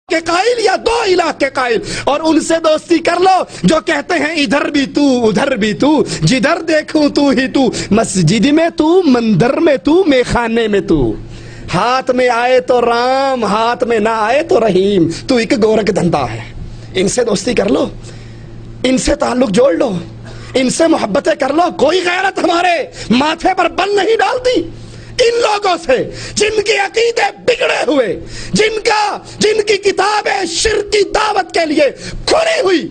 کے قائل یا دو الہ کے قائل، اور ان سے دوستی کر لو جو کہتے ہیں ادھر بھی تو ادھر بھی تو، جدھر دیکھوں تو ہی تو، مسجد میں تو، مندر میں تو، میخانے میں تو، ہاتھ میں آئے تو رام، ہاتھ میں نہ آئے تو رحیم، تو ایک گورکھ دھندا ہے۔ ان سے دوستی کر لو، ان سے تعلق جوڑ لو، ان سے محبتیں کر لو، کوئی غیرت ہمارے ماتھے پر بل نہیں ڈالتی ان لوگوں سے جن کے عقیدے بگڑے ہوئے، جن کی کتابیں شرک کی دعوت کے لیے کھلی ہوئی۔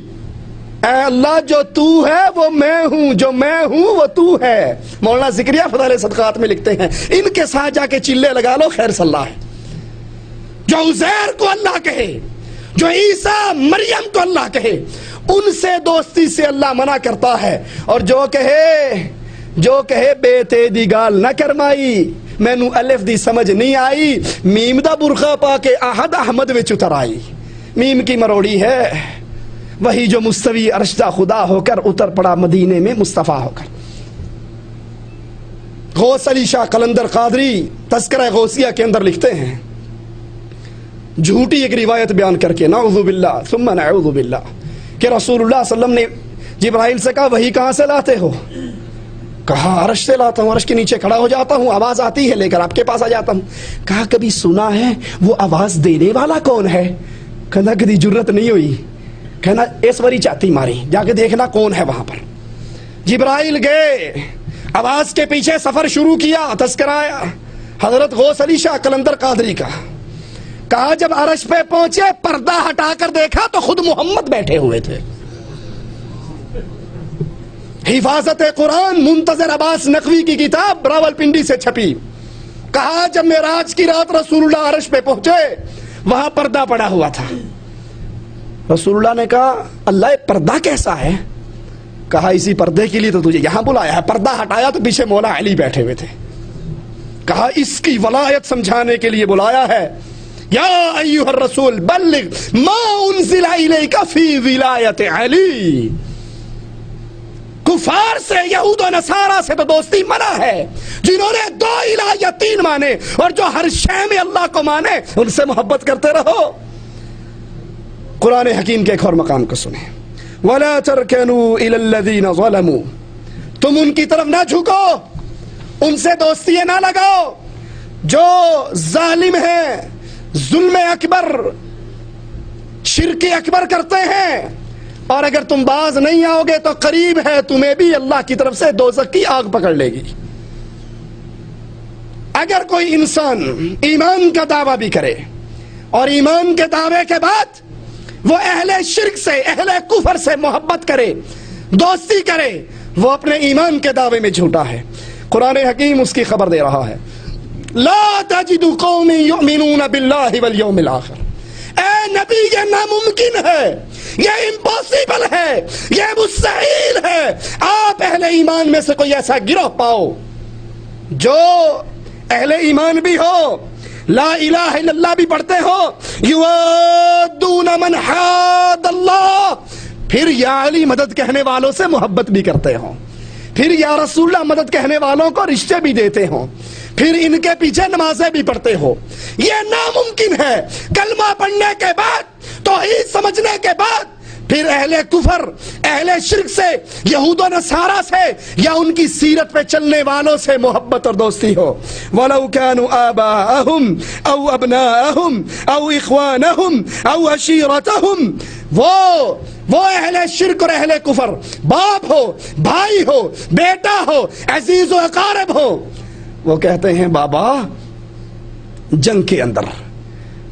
اے اللہ جو تو ہے وہ میں ہوں، جو میں ہوں وہ تو ہے۔ مولانا ذکریہ فضائل صدقات میں لکھتے ہیں ان کے ساتھ جا کے چلے لگا لو، خیر صلی اللہ ہے۔ جو عزیر کو اللہ کہے، جو عیسیٰ مریم کو اللہ کہے، ان سے دوستی سے اللہ منع کرتا ہے، اور جو کہے بے تے دی گال نہ کرمائی، مینو الف دی سمجھ نہیں آئی، میم دا برخا پا کے احد احمد وچ اتر آئی۔ میم کی مروڑی ہے وہی جو مستوی عرشدہ خدا ہو کر اتر پڑا مدینے میں مصطفیٰ ہو کر۔ غوث علی شاہ قلندر قادری تذکرہ غوثیہ کے اندر لکھتے ہیں، جھوٹی ایک روایت بیان کر کے، نعوذ باللہ ثم نعوذ باللہ، کہ رسول اللہ صلی اللہ علیہ وسلم نے جبرائیل سے کہا وہی کہاں سے لاتے ہو؟ کہا عرش سے لاتا ہوں، عرش کے نیچے کھڑا ہو جاتا ہوں، آواز آتی ہے لے کر آپ کے پاس آ جاتا ہوں۔ کہا کبھی سنا ہے وہ آواز دینے والا کون ہے؟ کہنا کبھی جرت نہیں ہوئی، کہنا اس وری چاتی ماری، جا کے دیکھنا کون ہے وہاں پر۔ جبرائیل گئے، آواز کے پیچھے سفر شروع کیا، تذکرہ آیا حضرت غوث علی شاہ قلندر قادری کا۔ کہا جب عرش پہ پہنچے پردہ ہٹا کر دیکھا تو خود محمد بیٹھے ہوئے تھے۔ حفاظت قرآن منتظر عباس نقوی کی کتاب راولپنڈی سے چھپی۔ کہا جب معراج کی رات رسول اللہ عرش پہ پہنچے وہاں پردہ پڑا ہوا تھا۔ رسول اللہ نے کہا اللہ یہ پردہ کیسا ہے؟ کہا اسی پردے کے لیے تو تجھے یہاں بلایا ہے۔ پردہ ہٹایا تو پیچھے مولا علی بیٹھے ہوئے تھے۔ کہا اس کی ولایت سمجھانے کے لیے بلایا ہے، یا ایھا الرسول بلغ ما انزل الیک فی ولایت علی۔ کفار سے، یہود و نصارہ سے تو دوستی منع ہے، جنہوں نے دو الہ یا تین مانے اور جو ہر شے میں اللہ کو مانے ان سے محبت کرتے رہو۔ قرآن حکیم کے ایک اور مقام کو سنیں، وَلَا تَرْكَنُوا إِلَى الَّذِينَ ظَلَمُوا، تم ان کی طرف نہ جھکو، ان سے دوستی نہ لگاؤ جو ظالم ہیں، ظلم اکبر، شرک اکبر کرتے ہیں، اور اگر تم باز نہیں آؤ گے تو قریب ہے تمہیں بھی اللہ کی طرف سے دوزخ کی آگ پکڑ لے گی۔ اگر کوئی انسان ایمان کا دعویٰ بھی کرے اور ایمان کے دعوے کے بعد وہ اہل شرک سے، اہل کفر سے محبت کرے، دوستی کرے، وہ اپنے ایمان کے دعوے میں جھوٹا ہے۔ قرآن حکیم اس کی خبر دے رہا ہے، لا تجد قوم یؤمنون باللہ والیوم الآخر۔ اے نبی یہ ناممکن ہے، یہ امپاسبل ہے، یہ مستحیل ہے آپ اہل ایمان میں سے کوئی ایسا گروہ پاؤ جو اہل ایمان بھی ہو، لا الہ الا اللہ بھی پڑھتے ہو، یوادون من حاد اللہ، پھر یا علی مدد کہنے والوں سے محبت بھی کرتے ہوں، پھر یا رسول اللہ مدد کہنے والوں کو رشتے بھی دیتے ہوں، پھر ان کے پیچھے نمازیں بھی پڑھتے ہو۔ یہ ناممکن ہے۔ کلمہ پڑھنے کے بعد، توحید سمجھنے کے بعد، پھر اہل کفر، اہل شرک سے، یہود و نصارہ سے یا ان کی سیرت پہ چلنے والوں سے محبت اور دوستی ہو۔ وَلَوْ كَانُوا آبَاءَهُمْ أَوْ أَبْنَاءَهُمْ أَوْ إِخْوَانَهُمْ أَوْ عَشِيرَتَهُمْ، وہ اہل شرک اور اہل کفر، باپ ہو، بھائی ہو، بیٹا ہو، عزیز و اقارب ہو، وہ کہتے ہیں بابا جنگ کے اندر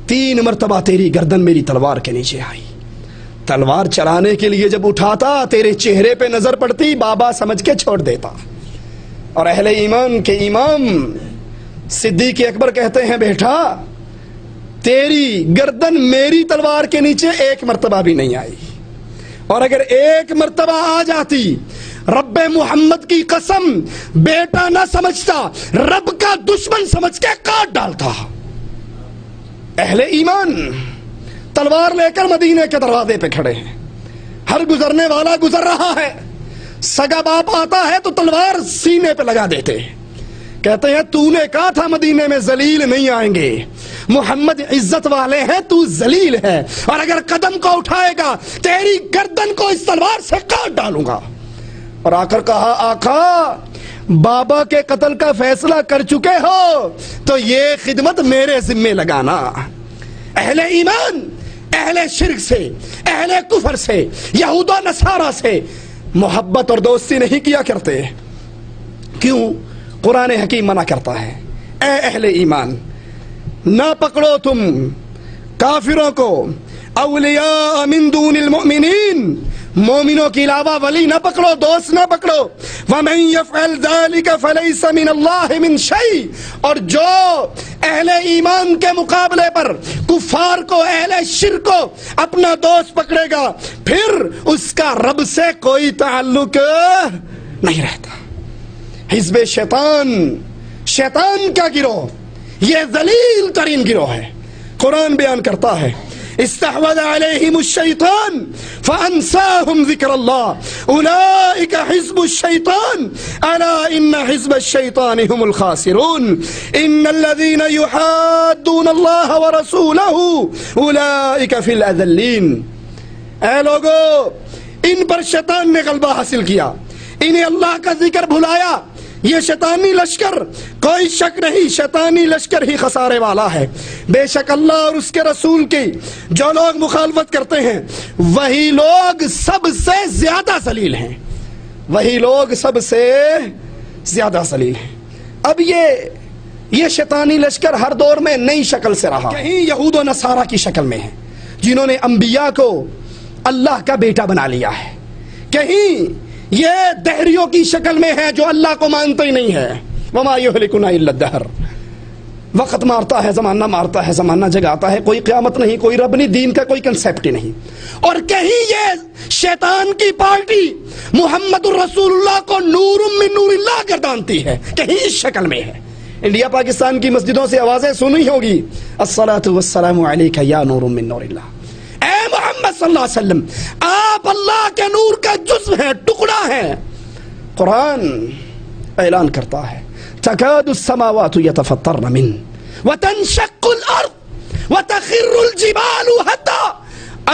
3 مرتبہ تیری گردن میری تلوار کے نیچے آئی، تلوار چلانے کے لیے جب اٹھاتا تیرے چہرے پہ نظر پڑتی بابا سمجھ کے چھوڑ دیتا۔ اور اہل ایمان کے امام صدیق اکبر کہتے ہیں بیٹا تیری گردن میری تلوار کے نیچے 1 مرتبہ بھی نہیں آئی، اور اگر 1 مرتبہ آ جاتی رب محمد کی قسم بیٹا نہ سمجھتا، رب کا دشمن سمجھ کے کاٹ ڈالتا۔ اہل ایمان تلوار لے کر مدینے کے دروازے پہ کھڑے ہیں، ہر گزرنے والا گزر رہا ہے، سگا باپ آتا ہے تو تلوار سینے پہ لگا دیتے، کہتے ہیں تو نے کہا تھا مدینے میں ذلیل نہیں آئیں گے، محمد عزت والے ہیں، تو ذلیل ہے، اور اگر قدم کو اٹھائے گا تیری گردن کو اس تلوار سے کاٹ ڈالوں گا۔ اور آ کر کہا آقا بابا کے قتل کا فیصلہ کر چکے ہو تو یہ خدمت میرے ذمے لگانا۔ اہل ایمان اہل شرک سے، اہل کفر سے، یہود و نصارہ سے محبت اور دوستی نہیں کیا کرتے۔ کیوں؟ قرآن حکیم منع کرتا ہے، اے اہل ایمان نہ پکڑو تم کافروں کو اولیاء من دون المؤمنین، مومنوں کے علاوہ ولی نہ پکڑو، دوست نہ پکڑو۔ وَمَن يَفْعَلْ ذَلِكَ فَلَيْسَ مِنَ اللَّهِ مِن شَيْءٍ، اور جو اہل ایمان کے مقابلے پر کفار کو، اہل شرک کو اپنا دوست پکڑے گا پھر اس کا رب سے کوئی تعلق نہیں رہتا۔ حزب شیطان، شیطان کا گروہ، یہ ذلیل ترین گروہ ہے۔ قرآن بیان کرتا ہے استحوذ علیہم الشیطان فانساہم ذکر اللہ اولئک حزب الشیطان الا ان حزب الشیطان هم الخاسرون ان الذین یحادون اللہ ورسولہ اولئک فی الاذلین۔ اے لوگو، ان پر شیطان نے غلبہ حاصل کیا، انہیں اللہ کا ذکر بھلایا۔ یہ شیطانی لشکر، کوئی شک نہیں، شیطانی لشکر ہی خسارے والا ہے۔ بے شک اللہ اور اس کے رسول کی جو لوگ مخالفت کرتے ہیں وہی لوگ سب سے زیادہ ذلیل ہیں، وہی لوگ سب سے زیادہ ذلیل ہیں۔ اب یہ شیطانی لشکر ہر دور میں نئی شکل سے رہا، کہیں یہود و نصارہ کی شکل میں ہے جنہوں نے انبیاء کو اللہ کا بیٹا بنا لیا ہے، کہیں یہ دہریوں کی شکل میں ہے جو اللہ کو مانتے ہی نہیں ہے۔ وما یہلکنا الا الدہر، وقت مارتا ہے، زمانہ مارتا ہے، زمانہ جگاتا ہے، کوئی قیامت نہیں، کوئی رب نہیں، دین کا کوئی کنسیپٹ ہی نہیں۔ اور کہیں یہ شیطان کی پارٹی محمد الرسول اللہ کو نور من نور اللہ گردانتی ہے، کہیں اس شکل میں ہے۔ انڈیا پاکستان کی مسجدوں سے آوازیں سنی ہوگی الصلاۃ والسلام علیک یا نور من نور اللہ، اے محمد صلی اللہ علیہ وسلم آپ اللہ کے نور کا جزو ہیں، ٹکڑا ہے۔ قرآن اعلان کرتا ہے تکاد السماوات یتفطرن من وتنشق الارض وتخر الجبال حتى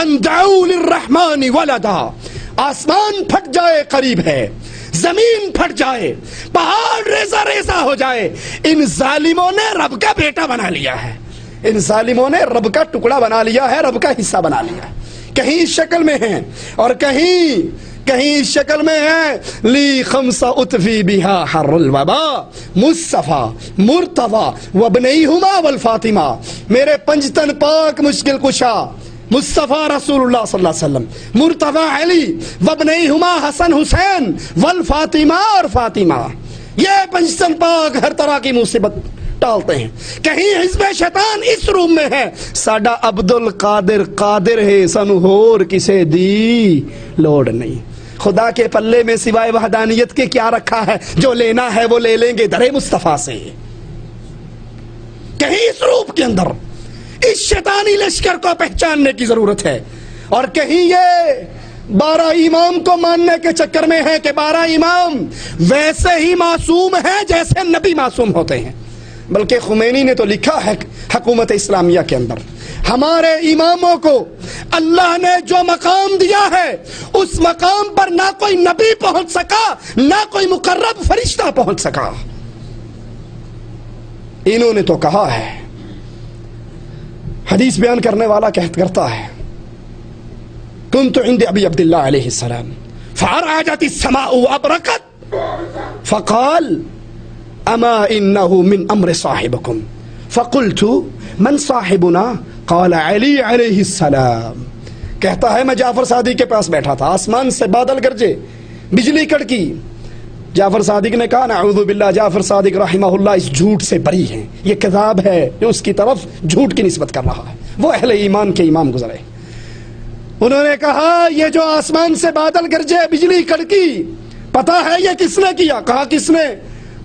ان دعوا للرحمن ولدا، آسمان پھٹ جائے قریب ہے، زمین پھٹ جائے، پہاڑ ریزہ ریزہ ہو جائے، ان ظالموں نے رب کا بیٹا بنا لیا ہے، ان ظالموں نے رب کا ٹکڑا بنا لیا ہے، رب کا حصہ بنا لیا ہے۔ کہیں اس شکل میں ہیں اور کہیں اس شکل میں ہے لی خمسہ اطفی بہا حر الوبا مصطفیٰ مرتضیٰ وابنیہما والفاطمہ، میرے پنجتن پاک مشکل کشا مصطفیٰ رسول اللہ صلی اللہ علیہ وسلم، مرتضیٰ علی وابنیہما حسن حسین والفاطمہ اور فاطمہ، یہ پنجتن پاک ہر طرح کی مصیبت ٹالتے ہیں۔ کہیں حزب شیطان اس روم میں ہے ساڈا عبد القادر قادر ہے، سانو ہور کسے دی لوڑ نہیں، خدا کے پلے میں سوائے وحدانیت کے کیا رکھا ہے، جو لینا ہے وہ لے لیں گے در مصطفیٰ سے۔ کہیں اس روپ کے اندر اس شیطانی لشکر کو پہچاننے کی ضرورت ہے، اور کہیں یہ 12 امام کو ماننے کے چکر میں ہے کہ 12 امام ویسے ہی معصوم ہیں جیسے نبی معصوم ہوتے ہیں۔ بلکہ خمینی نے تو لکھا ہے حکومت اسلامیہ کے اندر ہمارے اماموں کو اللہ نے جو مقام دیا ہے اس مقام پر نہ کوئی نبی پہنچ سکا، نہ کوئی مقرب فرشتہ پہنچ سکا۔ انہوں نے تو کہا ہے، حدیث بیان کرنے والا کرتا ہے کنت عند ابی عبداللہ علیہ السلام فارعجت السماء وابرقت فقال اما انه من امر صاحبكم فقلت من صاحبنا قال علی علیہ السلام۔ کہتا ہے میں جعفر صادق کے پاس بیٹھا تھا، آسمان سے بادل گرجے، بجلی کڑکی، جعفر صادق نے کہا نعوذ باللہ، جعفر صادق رحمہ اللہ اس جھوٹ سے بری ہیں، یہ کذاب ہے، جو اس کی طرف جھوٹ کی نسبت کر رہا ہے، وہ اہل ایمان کے امام گزرے۔ انہوں نے کہا یہ جو آسمان سے بادل گرجے، بجلی کڑکی، پتا ہے یہ کس نے کیا؟ کہا کس نے؟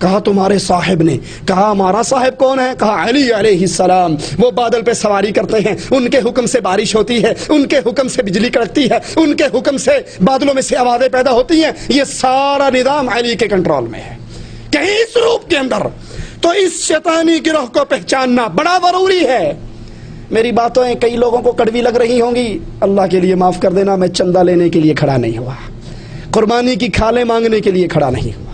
کہا تمہارے صاحب نے۔ کہا ہمارا صاحب کون ہے؟ کہا علی علیہ السلام، وہ بادل پہ سواری کرتے ہیں، ان کے حکم سے بارش ہوتی ہے، ان کے حکم سے بجلی کڑکتی ہے، ان کے حکم سے بادلوں میں سے آوازیں پیدا ہوتی ہیں، یہ سارا نظام علی کے کنٹرول میں ہے۔ کہیں اس روپ کے اندر تو اس شیطانی گروہ کو پہچاننا بڑا ضروری ہے۔ میری باتیں کئی لوگوں کو کڑوی لگ رہی ہوں گی، اللہ کے لیے معاف کر دینا، میں چندہ لینے کے لیے کھڑا نہیں ہوا، قربانی کی کھالیں مانگنے کے لیے کھڑا نہیں ہوا۔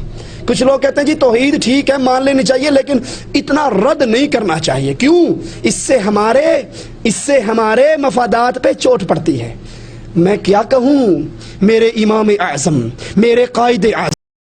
کچھ لوگ کہتے ہیں جی توحید ٹھیک ہے مان لینی چاہیے لیکن اتنا رد نہیں کرنا چاہیے، کیوں؟ اس سے ہمارے مفادات پہ چوٹ پڑتی ہے۔ میں کیا کہوں، میرے امام اعظم، میرے قائد اعظم